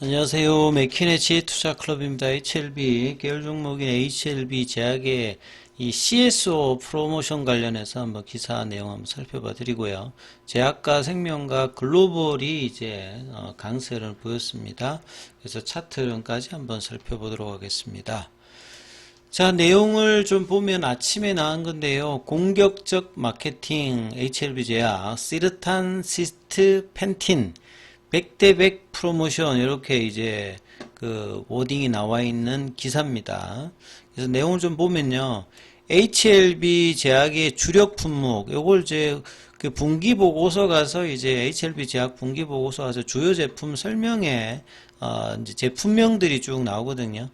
안녕하세요. 맥키네치 투자클럽입니다. HLB 계열 종목인 HLB 제약의 이 CSO 프로모션 관련해서 한번 기사 내용 한번 살펴봐 드리고요. 제약과 생명과 글로벌이 이제 강세를 보였습니다. 그래서 차트론까지 한번 살펴보도록 하겠습니다. 자, 내용을 좀 보면 아침에 나온 건데요. 공격적 마케팅 HLB 제약 시르탄 시스트 펜틴 100대 100 프로모션 이렇게 이제 그 워딩이 나와 있는 기사입니다. 그래서 내용을 좀 보면요. HLB 제약의 주력 품목 요걸 이제 그 분기 보고서 가서 이제 HLB 제약 분기 보고서 가서 주요 제품 설명에 이제 제품명들이 쭉 나오거든요.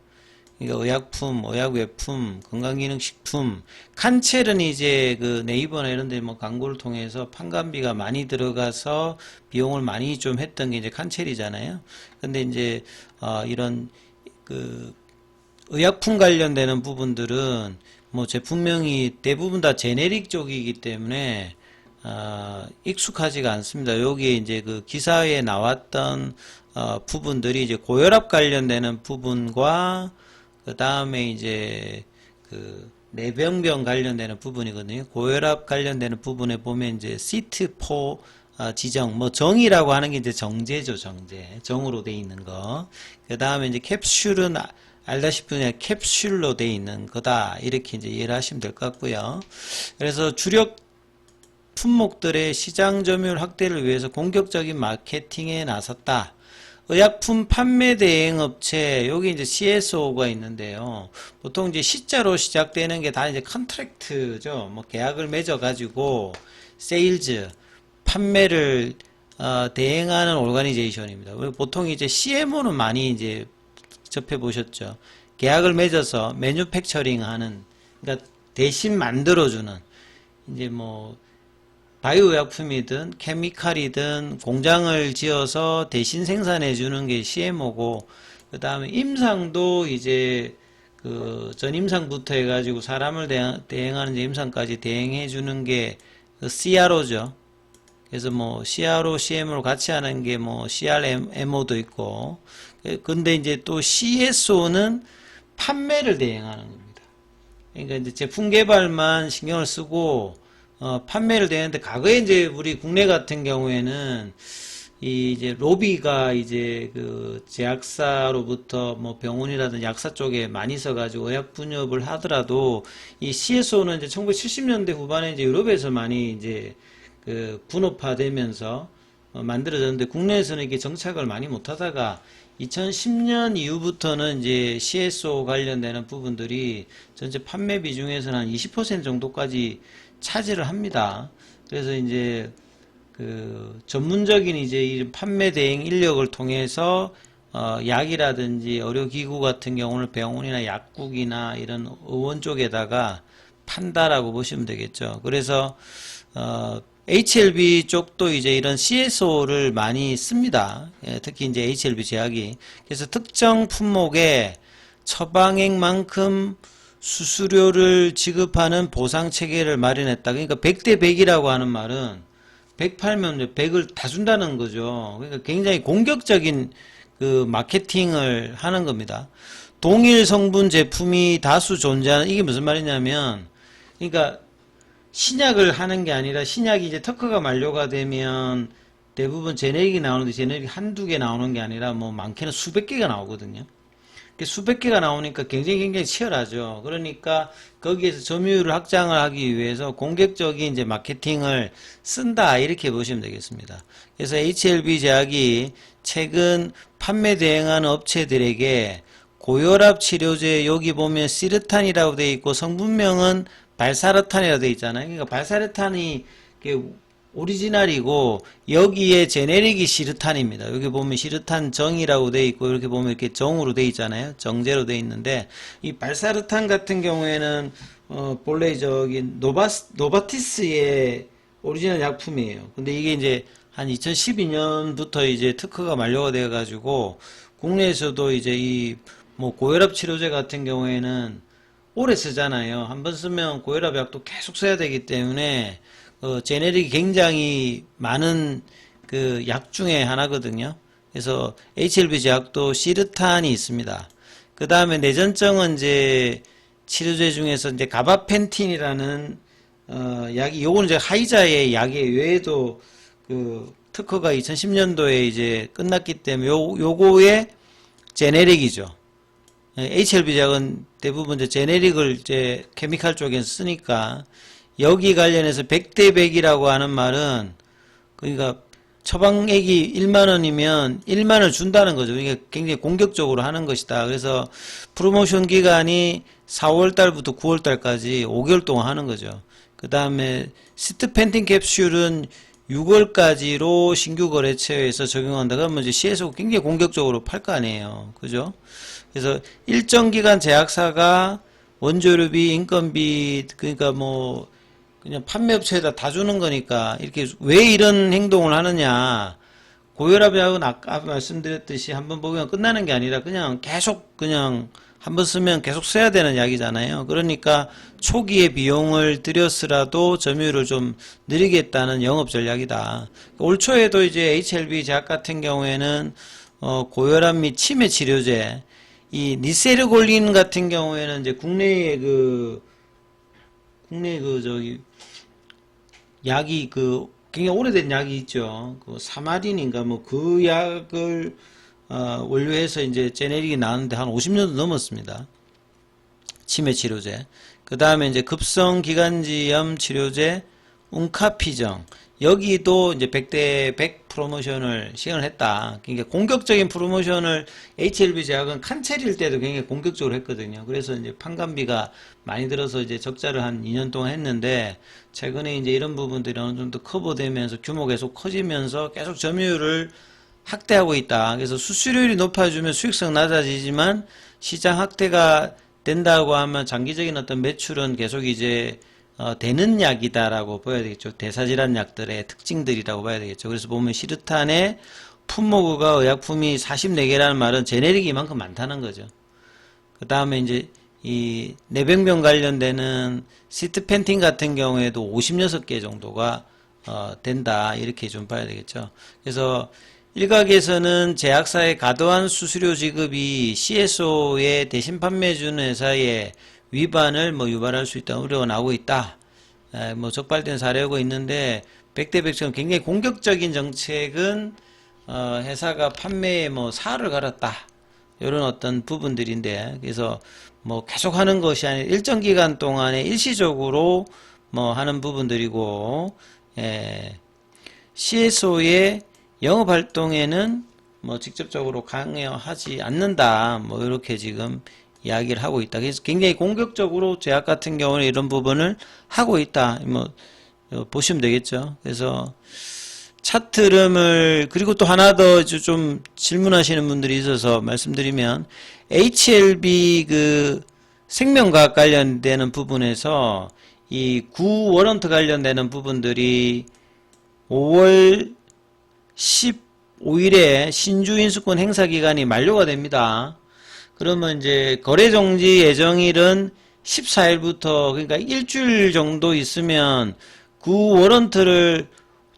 그러니까 의약품, 의약외품, 건강기능식품, 칸첼은 이제 그 네이버나 이런 데 뭐 광고를 통해서 판관비가 많이 들어가서 비용을 많이 좀 했던 게 이제 칸첼이잖아요. 근데 이제 이런 그 의약품 관련되는 부분들은 뭐 제품명이 대부분 다 제네릭 쪽이기 때문에 익숙하지가 않습니다. 여기에 이제 그 기사에 나왔던 부분들이 이제 고혈압 관련되는 부분과 그 다음에 이제 그 내병병 관련되는 부분이거든요. 고혈압 관련되는 부분에 보면 이제 시트4 지정, 뭐 정이라고 하는 게 이제 정제죠, 정제. 정으로 돼 있는 거. 그 다음에 이제 캡슐은 알다시피 캡슐로 돼 있는 거다. 이렇게 이제 이해를 하시면 될 것 같고요. 그래서 주력 품목들의 시장 점유율 확대를 위해서 공격적인 마케팅에 나섰다. 의약품 판매 대행 업체, 여기 이제 CSO가 있는데요. 보통 이제 C자로 시작되는 게 다 이제 컨트랙트죠. 뭐 계약을 맺어가지고 세일즈, 판매를 대행하는 오르가니제이션입니다. 보통 이제 CMO는 많이 이제 접해 보셨죠. 계약을 맺어서 매뉴팩처링 하는, 그러니까 대신 만들어주는, 이제 뭐 바이오 의약품이든 케미칼이든 공장을 지어서 대신 생산해 주는 게 CMO고, 그 다음에 임상도 이제 그 전임상부터 해가지고 사람을 대행하는 임상까지 대행해 주는 게 CRO죠. 그래서 뭐 CRO, CMO를 같이 하는 게 뭐 CRMO도 있고, 근데 이제 또 CSO는 판매를 대행하는 겁니다. 그러니까 이제 제품 개발만 신경을 쓰고 판매를 되는데, 과거에 이제 우리 국내 같은 경우에는 이 이제 로비가 이제 그 제약사로부터 뭐 병원이라든 약사 쪽에 많이 써가지고 의약 분업을 하더라도 이 CSO는 이제 1970년대 후반에 이제 유럽에서 많이 이제 그 분업화되면서 만들어졌는데, 국내에서는 이게 정착을 많이 못하다가 2010년 이후부터는 이제 CSO 관련되는 부분들이 전체 판매 비중에서는 한 20% 정도까지 차지를 합니다. 그래서 이제 그 전문적인 이제 이 판매 대행 인력을 통해서 약이라든지 의료기구 같은 경우는 병원이나 약국이나 이런 의원 쪽에다가 판다라고 보시면 되겠죠. 그래서 HLB 쪽도 이제 이런 CSO를 많이 씁니다. 예, 특히 이제 HLB 제약이. 그래서 특정 품목에 처방액만큼 수수료를 지급하는 보상 체계를 마련했다. 그러니까 100대 100이라고 하는 말은 100 팔면 100을 다 준다는 거죠. 그러니까 굉장히 공격적인 그 마케팅을 하는 겁니다. 동일 성분 제품이 다수 존재하는, 이게 무슨 말이냐면, 그러니까 신약을 하는 게 아니라, 신약이 이제 특허가 만료가 되면 대부분 제네릭이 나오는데 제네릭 한두 개 나오는 게 아니라 뭐 많게는 수백 개가 나오거든요. 수백 개가 나오니까 경쟁이 굉장히 치열하죠. 그러니까 거기에서 점유율을 확장을 하기 위해서 공격적인 이제 마케팅을 쓴다, 이렇게 보시면 되겠습니다. 그래서 HLB 제약이 최근 판매 대행하는 업체들에게 고혈압 치료제, 여기 보면 시르탄이라고 되어 있고 성분명은 발사르탄이라고 되어 있잖아요. 그러니까 발사르탄이 오리지널이고 여기에 제네릭이 시르탄입니다. 여기 보면 시르탄 정이라고 되어 있고, 이렇게 보면 이렇게 정으로 되어 있잖아요. 정제로 되어 있는데, 이 발사르탄 같은 경우에는 본래 저기 노바티스의 오리지널 약품이에요. 근데 이게 이제 한 2012년부터 이제 특허가 만료가 되어 가지고 국내에서도 이제 이 뭐 고혈압 치료제 같은 경우에는 오래 쓰잖아요. 한번 쓰면 고혈압 약도 계속 써야 되기 때문에 제네릭이 굉장히 많은 그 약 중에 하나거든요. 그래서 HLB 제약도 시르탄이 있습니다. 그 다음에 뇌전증은 이제 치료제 중에서 이제 가바펜틴이라는 약이, 요거는 이제 하이자의 약이 외에도 그 특허가 2010년도에 이제 끝났기 때문에 요거의 제네릭이죠. HLB 제약은 대부분 이제 제네릭을 이제 케미칼 쪽에서 쓰니까, 여기 관련해서 100대 100이라고 하는 말은, 그러니까 처방액이 1만원이면 1만원을 준다는 거죠. 그러니까 굉장히 공격적으로 하는 것이다. 그래서 프로모션 기간이 4월달부터 9월달까지 5개월 동안 하는 거죠. 그 다음에 시트펜틴 캡슐은 6월까지로 신규 거래처에서 적용한다. 그러면 이제 CSO 굉장히 공격적으로 팔 거 아니에요. 그죠? 그래서 일정 기간 제약사가 원조료비, 인건비, 그러니까 뭐 그냥 판매업체에다 다 주는 거니까, 이렇게 왜 이런 행동을 하느냐. 고혈압약은 아까 말씀드렸듯이 한번 먹으면 끝나는 게 아니라 그냥 계속 그냥 한번 쓰면 계속 써야 되는 약이잖아요. 그러니까 초기에 비용을 들여서라도 점유율을 좀 늘리겠다는 영업 전략이다. 올 초에도 이제 HLB 제약 같은 경우에는 고혈압 및 치매 치료제, 이 니세르골린 같은 경우에는 이제 국내에 저기 약이 굉장히 오래된 약이 있죠. 사마린인가 뭐 그 약을 원료해서 이제 제네릭이 나왔는데 한 50년도 넘었습니다. 치매 치료제. 그 다음에 이제 급성 기관지염 치료제 웅카피정. 여기도 이제 100대 100 프로모션을 시행을 했다. 그러니까 공격적인 프로모션을 HLB 제약은 칸체릴 때도 굉장히 공격적으로 했거든요. 그래서 이제 판관비가 많이 들어서 이제 적자를 한 2년 동안 했는데, 최근에 이제 이런 부분들이 어느 정도 커버되면서 규모 계속 커지면서 계속 점유율을 확대하고 있다. 그래서 수수료율이 높아지면 수익성 낮아지지만 시장 확대가 된다고 하면 장기적인 어떤 매출은 계속 이제 되는 약이다라고 봐야 되겠죠. 대사질환 약들의 특징들이라고 봐야 되겠죠. 그래서 보면 시르탄의 품목가 의약품이 44개라는 말은 제네릭이 이만큼 많다는 거죠. 그 다음에 이제 이 뇌병변 관련되는 시트펜틴 같은 경우에도 56개 정도가 된다. 이렇게 좀 봐야 되겠죠. 그래서 일각에서는 제약사의 과도한 수수료 지급이 CSO의 대신 판매 주는 회사의 위반을 유발할 수 있다는 우려가 나오고 있다. 적발된 사례가 있는데, 100대 100처럼 굉장히 공격적인 정책은 회사가 판매에 사활을 걸었다. 이런 어떤 부분들인데, 그래서 계속 하는 것이 아니라 일정 기간 동안에 일시적으로 하는 부분들이고, CSO의 영업 활동에는 직접적으로 강요하지 않는다. 이렇게 지금 이야기를 하고 있다. 그래서 굉장히 공격적으로 제약 같은 경우는 이런 부분을 하고 있다. 보시면 되겠죠. 그래서 차트 흐름을, 그리고 또 하나 더 좀 질문하시는 분들이 있어서 말씀드리면, HLB 생명과학 관련되는 부분에서 이 구워런트 관련되는 부분들이 5월 15일에 신주 인수권 행사 기간이 만료가 됩니다. 그러면 이제 거래 정지 예정일은 14일부터, 그러니까 일주일 정도 있으면 워런트를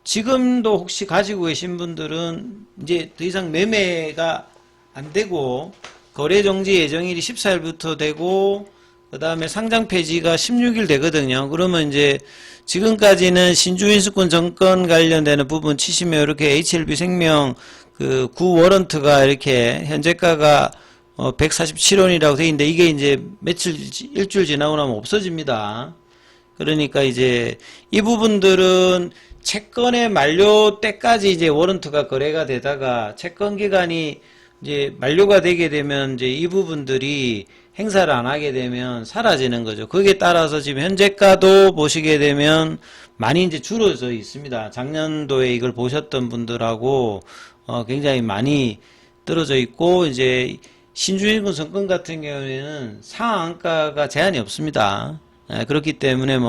지금도 혹시 가지고 계신 분들은 이제 더 이상 매매가 안 되고, 거래 정지 예정일이 14일부터 되고, 그 다음에 상장 폐지가 16일 되거든요. 그러면 이제 지금까지는 신주인수권 정권 관련되는 부분 치시면 이렇게 HLB 생명 워런트가 이렇게 현재가가 147원이라고 돼 있는데, 이게 이제 일주일 지나고 나면 없어집니다. 그러니까 이제 이 부분들은 채권의 만료 때까지 이제 워런트가 거래가 되다가, 채권 기간이 이제 만료가 되게 되면 이제 이 부분들이 행사를 안 하게 되면 사라지는 거죠. 거기에 따라서 지금 현재가도 보시게 되면 많이 이제 줄어져 있습니다. 작년도에 이걸 보셨던 분들하고 굉장히 많이 떨어져 있고, 이제 신주인권 정권 같은 경우에는 상한가가 제한이 없습니다. 그렇기 때문에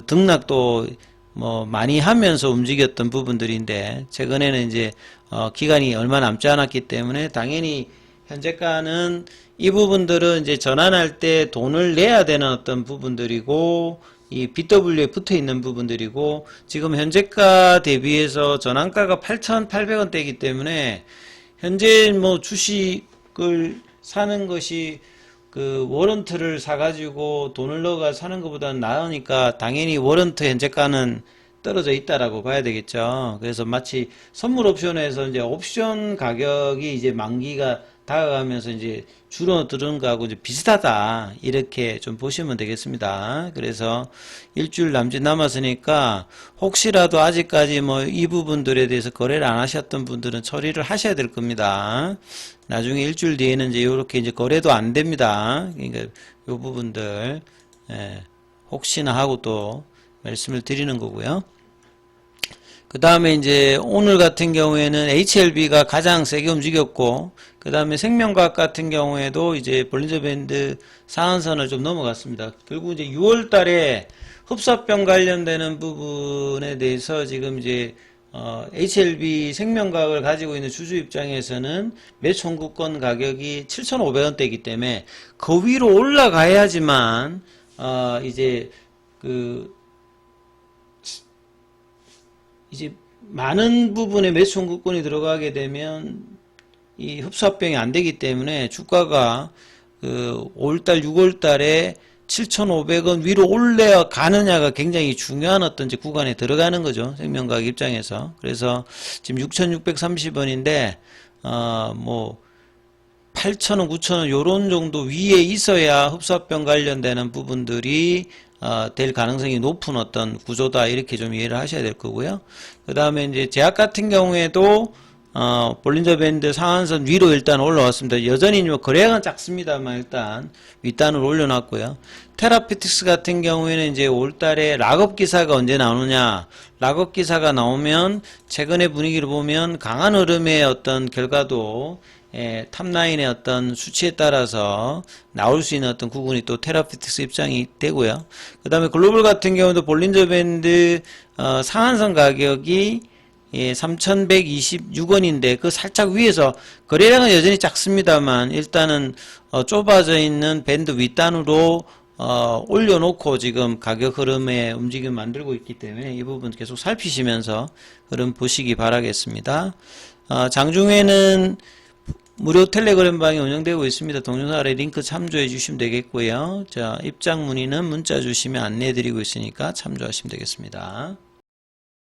등락도 많이 하면서 움직였던 부분들인데, 최근에는 이제 기간이 얼마 남지 않았기 때문에 당연히 현재가는 이 부분들은 이제 전환할 때 돈을 내야 되는 어떤 부분들이고, 이 BW에 붙어 있는 부분들이고, 지금 현재가 대비해서 전환가가 8,800원대이기 때문에 현재 뭐 주식을 사는 것이 그 워런트를 사가지고 돈을 넣어가 사는 것보다는 나으니까 당연히 워런트 현재가는 떨어져 있다라고 봐야 되겠죠. 그래서 마치 선물 옵션에서 이제 옵션 가격이 이제 만기가 다가가면서 이제 줄어드는 거하고 이제 비슷하다. 이렇게 좀 보시면 되겠습니다. 그래서 일주일 남짓 남았으니까 혹시라도 아직까지 뭐 이 부분들에 대해서 거래를 안 하셨던 분들은 처리를 하셔야 될 겁니다. 나중에 일주일 뒤에는 이제 이렇게 이제 거래도 안 됩니다. 그러니까 이 부분들, 혹시나 하고 또 말씀을 드리는 거고요. 그 다음에 이제 오늘 같은 경우에는 HLB가 가장 세게 움직였고, 그 다음에 생명과학 같은 경우에도 이제 볼린저 밴드 상한선을 좀 넘어갔습니다. 결국 이제 6월 달에 흡사병 관련되는 부분에 대해서 지금 이제 HLB 생명과학을 가지고 있는 주주 입장에서는 매총구권 가격이 7,500원대이기 때문에 그 위로 올라가야지만 이제 많은 부분에 매수청구권이 들어가게 되면 이 흡수합병이 안 되기 때문에 주가가 그 5월달, 6월달에 7,500원 위로 올라가느냐가 굉장히 중요한 어떤 이제 구간에 들어가는 거죠. 생명과학 입장에서. 그래서 지금 6,630원인데, 뭐, 8,000원, 9,000원 요런 정도 위에 있어야 흡수합병 관련되는 부분들이 될 가능성이 높은 어떤 구조다 이렇게 좀 이해를 하셔야 될 거고요. 그 다음에 이제 제약 같은 경우에도 볼린저 밴드 상한선 위로 일단 올라왔습니다. 여전히 뭐 거래량은 작습니다만 일단 윗단으로 올려놨고요. 테라피틱스 같은 경우에는 이제 5월달에 락업 기사가 언제 나오느냐, 락업 기사가 나오면 최근의 분위기를 보면 강한 흐름의 어떤 결과도 탑라인의 어떤 수치에 따라서 나올 수 있는 어떤 구분이 또 테라피틱스 입장이 되고요. 그 다음에 글로벌 같은 경우도 볼린저 밴드 상한선 가격이 3,126원인데 그 살짝 위에서 거래량은 여전히 작습니다만 일단은 좁아져 있는 밴드 윗단으로 올려놓고 지금 가격 흐름의 움직임 만들고 있기 때문에 이 부분 계속 살피시면서 흐름 보시기 바라겠습니다. 장중에는 무료 텔레그램 방이 운영되고 있습니다. 동영상 아래 링크 참조해 주시면 되겠고요. 자, 입장 문의는 문자 주시면 안내해 드리고 있으니까 참조하시면 되겠습니다.